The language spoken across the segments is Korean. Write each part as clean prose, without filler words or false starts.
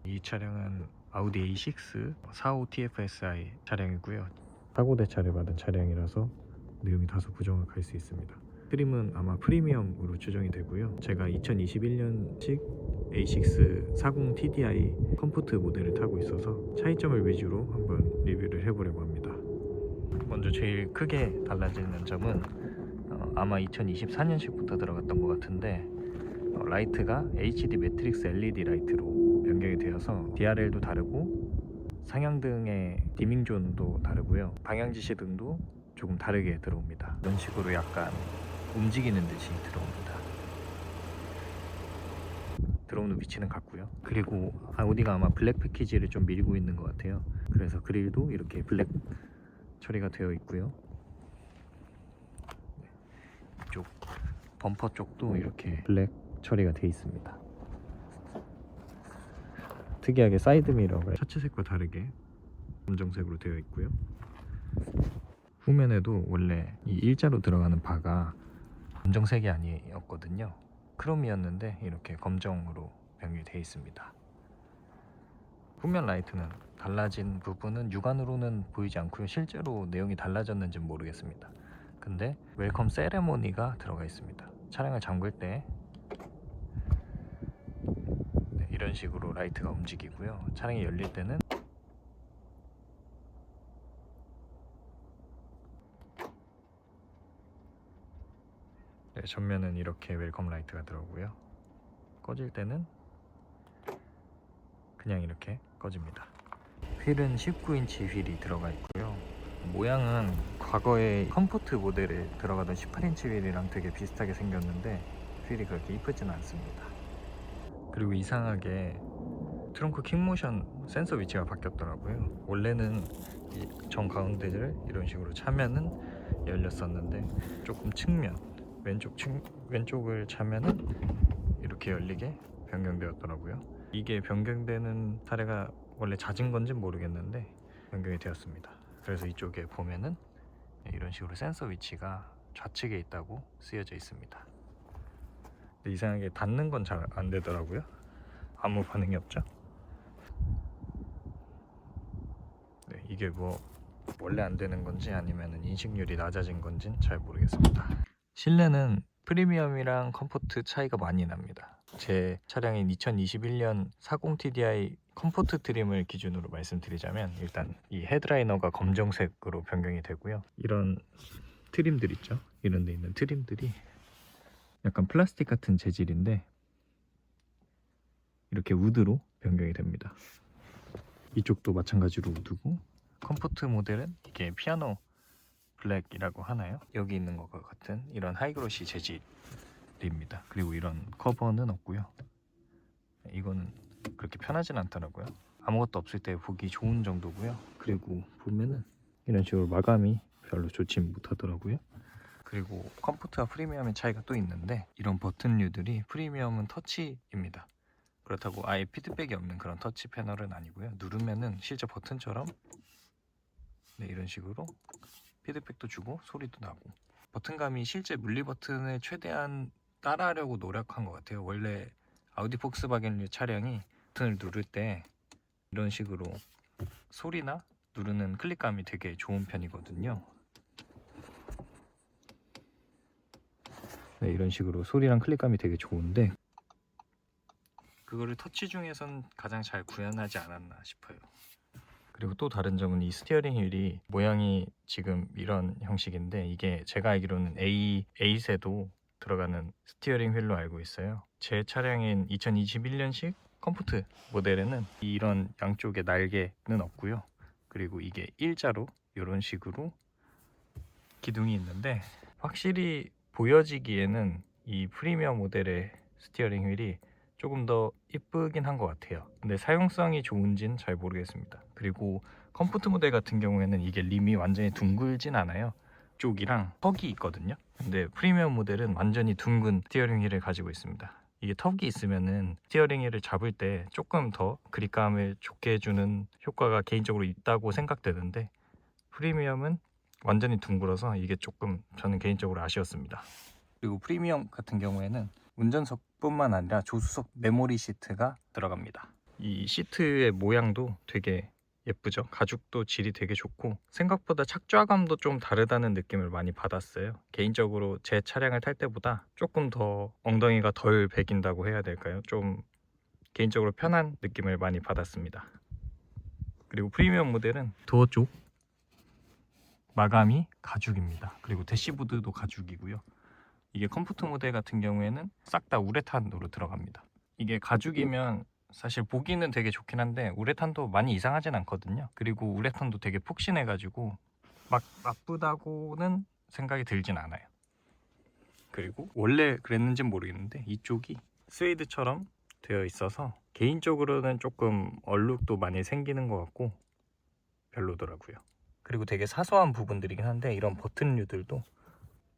이 차량은 아우디 A6 45 TFSI 차량이고요. 사고 대차를 받은 차량이라서 내용이 다소 부정확할 수 있습니다. 트림은 아마 프리미엄으로 추정이 되고요. 제가 2021년식 A6 40 TDI 컴포트 모델을 타고 있어서 차이점을 위주로 한번 리뷰를 해보려고 합니다. 먼저 제일 크게 달라지는 점은 아마 2024년식부터 들어갔던 것 같은데 라이트가 HD 매트릭스 LED 라이트로 변경이 되어서 DRL도 다르고 상향등의 디밍존도 다르고요. 방향지시등도 조금 다르게 들어옵니다. 이런 식으로 약간 움직이는 듯이 들어옵니다. 들어오는 위치는 같고요. 그리고 아우디가 아마 블랙 패키지를 좀 밀고 있는 것 같아요. 그래서 그릴도 이렇게 블랙 처리가 되어 있고요. 이쪽 범퍼 쪽도 이렇게 블랙 처리가 되어 있습니다. 특이하게 사이드 미러가 차체색과 다르게 검정색으로 되어 있고요. 후면에도 원래 이 일자로 들어가는 바가 검정색이 아니었거든요. 크롬이었는데 이렇게 검정으로 변경이 되어 있습니다. 후면 라이트는 달라진 부분은 육안으로는 보이지 않고요. 실제로 내용이 달라졌는지는 모르겠습니다. 근데 웰컴 세레모니가 들어가 있습니다. 차량을 잠글 때 이런 식으로 라이트가 움직이고요. 차량이 열릴 때는 전면은 이렇게 웰컴 라이트가 들어오고요. 꺼질 때는 그냥 이렇게 꺼집니다. 휠은 19인치 휠이 들어가 있고요. 모양은 과거의 컴포트 모델에 들어가던 18인치 휠이랑 되게 비슷하게 생겼는데 휠이 그렇게 이쁘지는 않습니다. 그리고 이상하게 트렁크 킥모션 센서 위치가 바뀌었더라고요. 원래는 이 정 가운데를 이런 식으로 차면은 열렸었는데 조금 측면 왼쪽을 차면은 이렇게 열리게 변경되었더라고요. 이게 변경되는 사례가 원래 잦은 건지는 모르겠는데 변경이 되었습니다. 그래서 이쪽에 보면은 이런 식으로 센서 위치가 좌측에 있다고 쓰여져 있습니다. 근데 이상하게 닿는 건 잘 안 되더라고요. 아무 반응이 없죠. 네, 이게 뭐 원래 안 되는 건지 아니면 인식률이 낮아진 건지는 잘 모르겠습니다. 실내는 프리미엄이랑 컴포트 차이가 많이 납니다. 제 차량인 2021년 40 TDI 컴포트 트림을 기준으로 말씀드리자면 일단 이 헤드라이너가 검정색으로 변경이 되고요. 이런 트림들 있죠? 이런 데 있는 트림들이 약간 플라스틱 같은 재질인데 이렇게 우드로 변경이 됩니다. 이쪽도 마찬가지로 우드고, 컴포트 모델은 이게 피아노 블랙이라고 하나요? 여기 있는 것과 같은 이런 하이그로시 재질입니다. 그리고 이런 커버는 없고요. 이거는 그렇게 편하진 않더라고요. 아무것도 없을 때 보기 좋은 정도고요. 그리고 보면은 이런 식으로 마감이 별로 좋지 못하더라고요. 그리고 컴포트와 프리미엄의 차이가 또 있는데 이런 버튼류들이 프리미엄은 터치입니다. 그렇다고 아예 피드백이 없는 그런 터치 패널은 아니고요. 누르면은 실제 버튼처럼 이런 식으로 피드백도 주고 소리도 나고, 버튼감이 실제 물리 버튼을 최대한 따라하려고 노력한 것 같아요. 원래 아우디 폭스바겐류 차량이 버튼을 누를 때 이런 식으로 소리나 누르는 클릭감이 되게 좋은 편이거든요. 네, 이런 식으로 소리랑 클릭감이 되게 좋은데 그거를 터치 중에선 가장 잘 구현하지 않았나 싶어요. 그리고 또 다른 점은 이 스티어링 휠이 모양이 지금 이런 형식인데 이게 제가 알기로는 A8에도 들어가는 스티어링 휠로 알고 있어요. 제 차량인 2021년식 컴포트 모델에는 이런 양쪽에 날개는 없고요. 그리고 이게 일자로 이런 식으로 기둥이 있는데 확실히 보여지기에는 이 프리미엄 모델의 스티어링 휠이 조금 더 이쁘긴 한 것 같아요. 근데 사용성이 좋은지는 잘 모르겠습니다. 그리고 컴포트 모델 같은 경우에는 이게 림이 완전히 둥글진 않아요. 쪽이랑 턱이 있거든요. 근데 프리미엄 모델은 완전히 둥근 스티어링 휠을 가지고 있습니다. 이게 턱이 있으면은 스티어링 휠을 잡을 때 조금 더 그립감을 좋게 해주는 효과가 개인적으로 있다고 생각되는데 프리미엄은 완전히 둥글어서 이게 조금 저는 개인적으로 아쉬웠습니다. 그리고 프리미엄 같은 경우에는 운전석뿐만 아니라 조수석 메모리 시트가 들어갑니다. 이 시트의 모양도 되게 예쁘죠. 가죽도 질이 되게 좋고 생각보다 착좌감도 좀 다르다는 느낌을 많이 받았어요. 개인적으로 제 차량을 탈 때보다 조금 더 엉덩이가 덜 배긴다고 해야 될까요? 좀 개인적으로 편한 느낌을 많이 받았습니다. 그리고 프리미엄 모델은 도어 쪽 마감이 가죽입니다. 그리고 대시보드도 가죽이고요. 이게 컴포트 모델 같은 경우에는 싹 다 우레탄으로 들어갑니다. 이게 가죽이면 사실 보기는 되게 좋긴 한데 우레탄도 많이 이상하진 않거든요. 그리고 우레탄도 되게 푹신해가지고 막 나쁘다고는 생각이 들진 않아요. 그리고 원래 그랬는지는 모르겠는데 이쪽이 스웨이드처럼 되어 있어서 개인적으로는 조금 얼룩도 많이 생기는 것 같고 별로더라고요. 그리고 되게 사소한 부분들이긴 한데 이런 버튼류들도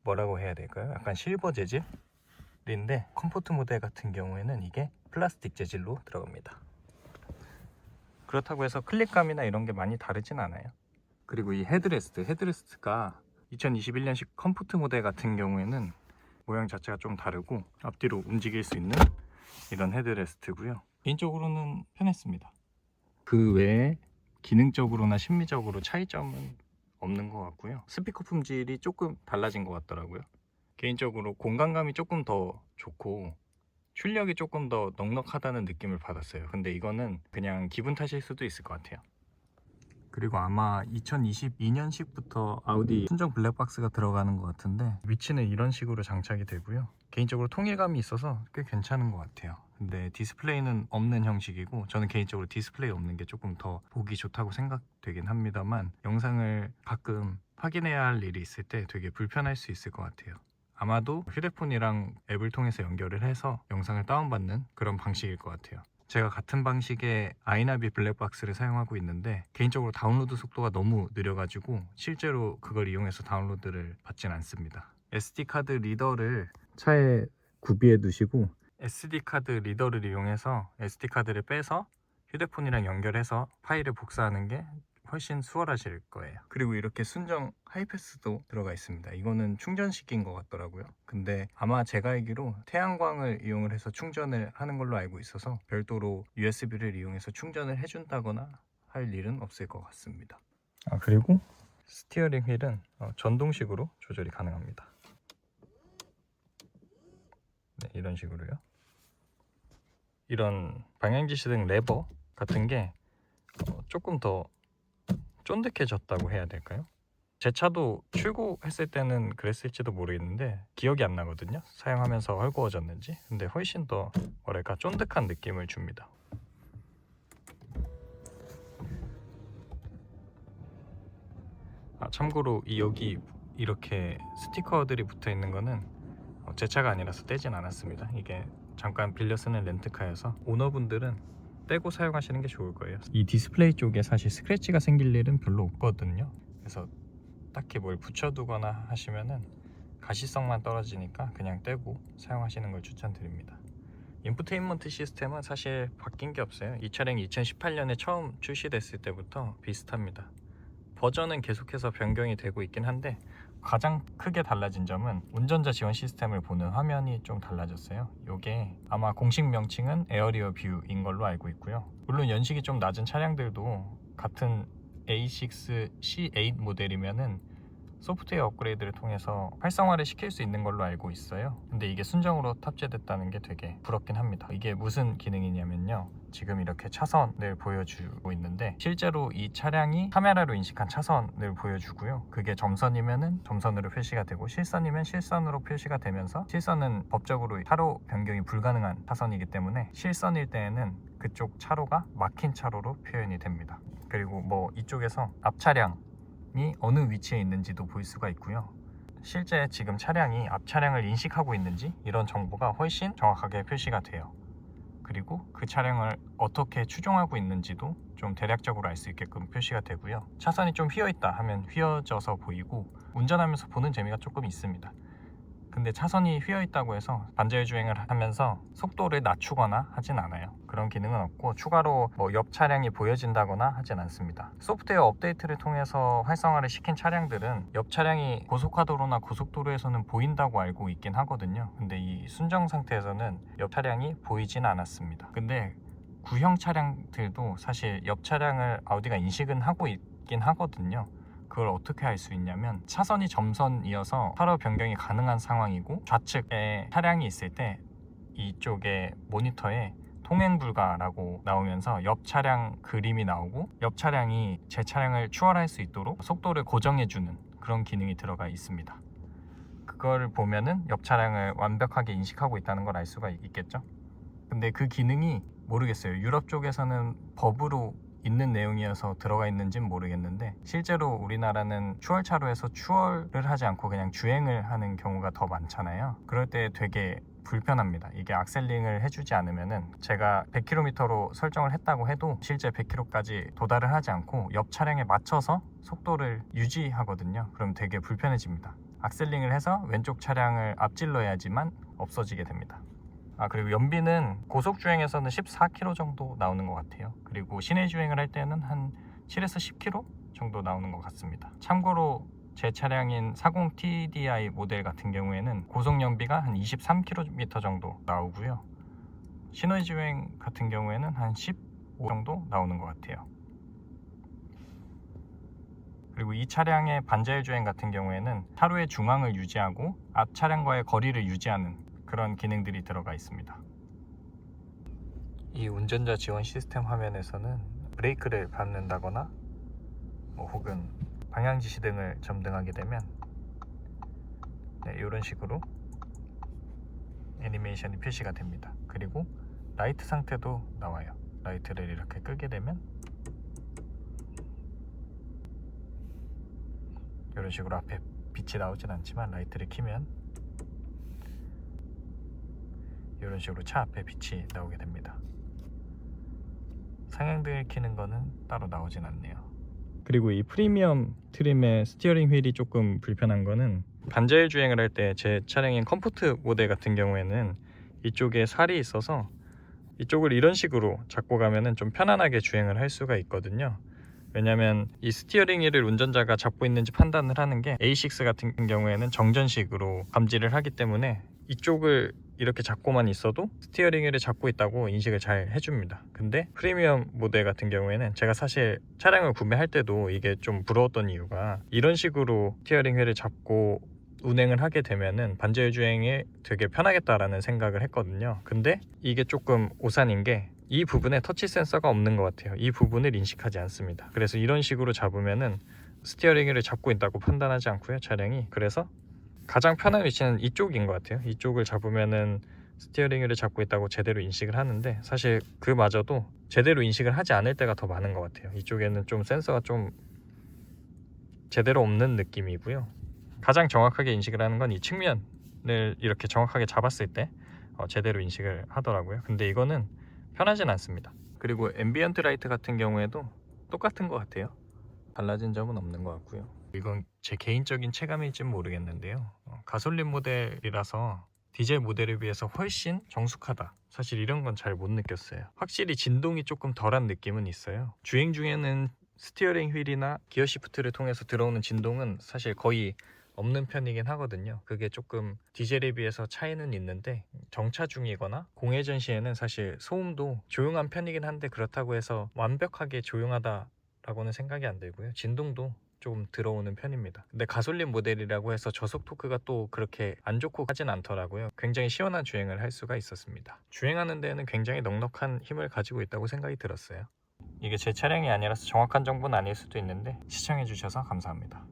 뭐라고 해야 될까요? 약간 실버 재질인데 컴포트 모델 같은 경우에는 이게 플라스틱 재질로 들어갑니다. 그렇다고 해서 클릭감이나 이런 게 많이 다르진 않아요. 그리고 이 헤드레스트가 2021년식 컴포트 모델 같은 경우에는 모양 자체가 좀 다르고 앞뒤로 움직일 수 있는 이런 헤드레스트고요. 개인적으로는 편했습니다. 그 외에 기능적으로나 심미적으로 차이점은 없는 것 같고요. 스피커 품질이 조금 달라진 것 같더라고요. 개인적으로 공간감이 조금 더 좋고 출력이 조금 더 넉넉하다는 느낌을 받았어요. 근데 이거는 그냥 기분 탓일 수도 있을 것 같아요. 그리고 아마 2022년식부터 아우디 순정 블랙박스가 들어가는 것 같은데 위치는 이런 식으로 장착이 되고요. 개인적으로 통일감이 있어서 꽤 괜찮은 것 같아요. 근데 디스플레이는 없는 형식이고 저는 개인적으로 디스플레이 없는 게 조금 더 보기 좋다고 생각되긴 합니다만 영상을 가끔 확인해야 할 일이 있을 때 되게 불편할 수 있을 것 같아요. 아마도 휴대폰이랑 앱을 통해서 연결을 해서 영상을 다운받는 그런 방식일 것 같아요. 제가 같은 방식의 아이나비 블랙박스를 사용하고 있는데 개인적으로 다운로드 속도가 너무 느려가지고 실제로 그걸 이용해서 다운로드를 받진 않습니다. SD카드 리더를 차에 구비해 두시고 SD카드 리더를 이용해서 SD카드를 빼서 휴대폰이랑 연결해서 파일을 복사하는 게 훨씬 수월하실 거예요. 그리고 이렇게 순정 하이패스도 들어가 있습니다. 이거는 충전식인 것 같더라고요. 근데 아마 제가 알기로 태양광을 이용을 해서 충전을 하는 걸로 알고 있어서 별도로 USB를 이용해서 충전을 해준다거나 할 일은 없을 것 같습니다. 그리고 스티어링 휠은 전동식으로 조절이 가능합니다. 네, 이런 식으로요. 이런 방향지시등 레버 같은 게 조금 더 쫀득해졌다고 해야 될까요? 제 차도 출고했을 때는 그랬을지도 모르겠는데 기억이 안 나거든요. 사용하면서 헐거워졌는지. 근데 훨씬 더 뭐랄까 쫀득한 느낌을 줍니다. 참고로 여기 이렇게 스티커들이 붙어 있는 거는 제 차가 아니라서 떼진 않았습니다. 이게 잠깐 빌려 쓰는 렌트카여서 오너분들은 떼고 사용하시는 게 좋을 거예요. 이 디스플레이 쪽에 사실 스크래치가 생길 일은 별로 없거든요. 그래서 딱히 뭘 붙여두거나 하시면은 가시성만 떨어지니까 그냥 떼고 사용하시는 걸 추천드립니다. 인포테인먼트 시스템은 사실 바뀐 게 없어요. 이 차량이 2018년에 처음 출시됐을 때부터 비슷합니다. 버전은 계속해서 변경이 되고 있긴 한데 가장 크게 달라진 점은 운전자 지원 시스템을 보는 화면이 좀 달라졌어요. 이게 아마 공식 명칭은 에어리어 뷰인 걸로 알고 있고요. 물론 연식이 좀 낮은 차량들도 같은 A6 C8 모델이면은 소프트웨어 업그레이드를 통해서 활성화를 시킬 수 있는 걸로 알고 있어요. 근데 이게 순정으로 탑재됐다는 게 되게 부럽긴 합니다. 이게 무슨 기능이냐면요, 지금 이렇게 차선을 보여주고 있는데 실제로 이 차량이 카메라로 인식한 차선을 보여주고요. 그게 점선이면은 점선으로 표시가 되고 실선이면 실선으로 표시가 되면서 실선은 법적으로 차로 변경이 불가능한 차선이기 때문에 실선일 때에는 그쪽 차로가 막힌 차로로 표현이 됩니다. 그리고 뭐 이쪽에서 앞 차량이 어느 위치에 있는지도 볼 수가 있고요. 실제 지금 차량이 앞 차량을 인식하고 있는지 이런 정보가 훨씬 정확하게 표시가 돼요. 그리고 그 차량을 어떻게 추종하고 있는지도 좀 대략적으로 알 수 있게끔 표시가 되고요. 차선이 좀 휘어있다 하면 휘어져서 보이고 운전하면서 보는 재미가 조금 있습니다. 근데 차선이 휘어있다고 해서 반자율 주행을 하면서 속도를 낮추거나 하진 않아요. 그런 기능은 없고 추가로 뭐 옆 차량이 보여진다거나 하진 않습니다. 소프트웨어 업데이트를 통해서 활성화를 시킨 차량들은 옆 차량이 고속화도로나 고속도로에서는 보인다고 알고 있긴 하거든요. 근데 이 순정 상태에서는 옆 차량이 보이진 않았습니다. 근데 구형 차량들도 사실 옆 차량을 아우디가 인식은 하고 있긴 하거든요. 그걸 어떻게 할 수 있냐면 차선이 점선이어서 차로 변경이 가능한 상황이고 좌측에 차량이 있을 때 이쪽에 모니터에 통행 불가라고 나오면서 옆 차량 그림이 나오고 옆 차량이 제 차량을 추월할 수 있도록 속도를 고정해주는 그런 기능이 들어가 있습니다. 그걸 보면은 옆 차량을 완벽하게 인식하고 있다는 걸 알 수가 있겠죠. 근데 그 기능이 모르겠어요. 유럽 쪽에서는 법으로 있는 내용이어서 들어가 있는지는 모르겠는데 실제로 우리나라는 추월차로에서 추월을 하지 않고 그냥 주행을 하는 경우가 더 많잖아요. 그럴 때 되게 불편합니다. 이게 악셀링을 해주지 않으면은 제가 100km로 설정을 했다고 해도 실제 100km까지 도달을 하지 않고 옆 차량에 맞춰서 속도를 유지하거든요. 그럼 되게 불편해집니다. 악셀링을 해서 왼쪽 차량을 앞질러야지만 없어지게 됩니다. 그리고 연비는 고속주행에서는 14km 정도 나오는 것 같아요. 그리고 시내 주행을 할 때는 한 7에서 10km 정도 나오는 것 같습니다. 참고로 제 차량인 40TDI 모델 같은 경우에는 고속 연비가 한 23km 정도 나오고요. 시내 주행 같은 경우에는 한 15 정도 나오는 것 같아요. 그리고 이 차량의 반자율 주행 같은 경우에는 차로의 중앙을 유지하고 앞 차량과의 거리를 유지하는 그런 기능들이 들어가 있습니다. 이 운전자 지원 시스템 화면에서는 브레이크를 밟는다거나 혹은 방향지시 등을 점등하게 되면 이런 식으로 애니메이션이 표시가 됩니다. 그리고 라이트 상태도 나와요. 라이트를 이렇게 끄게 되면 이런 식으로 앞에 빛이 나오진 않지만 라이트를 켜면 이런 식으로 차 앞에 빛이 나오게 됩니다. 상향등을 켜는 거는 따로 나오진 않네요. 그리고 이 프리미엄 트림의 스티어링 휠이 조금 불편한 거는 반자율 주행을 할 때 제 차량인 컴포트 모델 같은 경우에는 이쪽에 살이 있어서 이쪽을 이런 식으로 잡고 가면은 좀 편안하게 주행을 할 수가 있거든요. 왜냐면 이 스티어링 휠을 운전자가 잡고 있는지 판단을 하는 게 A6 같은 경우에는 정전식으로 감지를 하기 때문에 이쪽을 이렇게 잡고만 있어도 스티어링 휠을 잡고 있다고 인식을 잘 해줍니다. 근데 프리미엄 모델 같은 경우에는 제가 사실 차량을 구매할 때도 이게 좀 부러웠던 이유가 이런 식으로 스티어링 휠을 잡고 운행을 하게 되면은 반자율 주행에 되게 편하겠다라는 생각을 했거든요. 근데 이게 조금 오산인 게 이 부분에 터치 센서가 없는 것 같아요. 이 부분을 인식하지 않습니다. 그래서 이런 식으로 잡으면은 스티어링 휠을 잡고 있다고 판단하지 않고요, 차량이. 그래서 가장 편한 위치는 이쪽인 것 같아요. 이쪽을 잡으면은 스티어링 휠을 잡고 있다고 제대로 인식을 하는데 사실 그마저도 제대로 인식을 하지 않을 때가 더 많은 것 같아요. 이쪽에는 좀 센서가 좀 제대로 없는 느낌이고요. 가장 정확하게 인식을 하는 건 이 측면을 이렇게 정확하게 잡았을 때 제대로 인식을 하더라고요. 근데 이거는 편하진 않습니다. 그리고 앰비언트 라이트 같은 경우에도 똑같은 것 같아요. 달라진 점은 없는 것 같고요. 이건 제 개인적인 체감일지는 모르겠는데요. 가솔린 모델이라서 디젤 모델에 비해서 훨씬 정숙하다. 사실 이런 건 잘 못 느꼈어요. 확실히 진동이 조금 덜한 느낌은 있어요. 주행 중에는 스티어링 휠이나 기어 시프트를 통해서 들어오는 진동은 사실 거의 없는 편이긴 하거든요. 그게 조금 디젤에 비해서 차이는 있는데 정차 중이거나 공회전 시에는 사실 소음도 조용한 편이긴 한데 그렇다고 해서 완벽하게 조용하다라고는 생각이 안 들고요. 진동도 좀 들어오는 편입니다. 근데 가솔린 모델이라고 해서 저속 토크가 또 그렇게 안 좋고 하진 않더라고요. 굉장히 시원한 주행을 할 수가 있었습니다. 주행하는 데에는 굉장히 넉넉한 힘을 가지고 있다고 생각이 들었어요. 이게 제 차량이 아니라서 정확한 정보는 아닐 수도 있는데 시청해주셔서 감사합니다.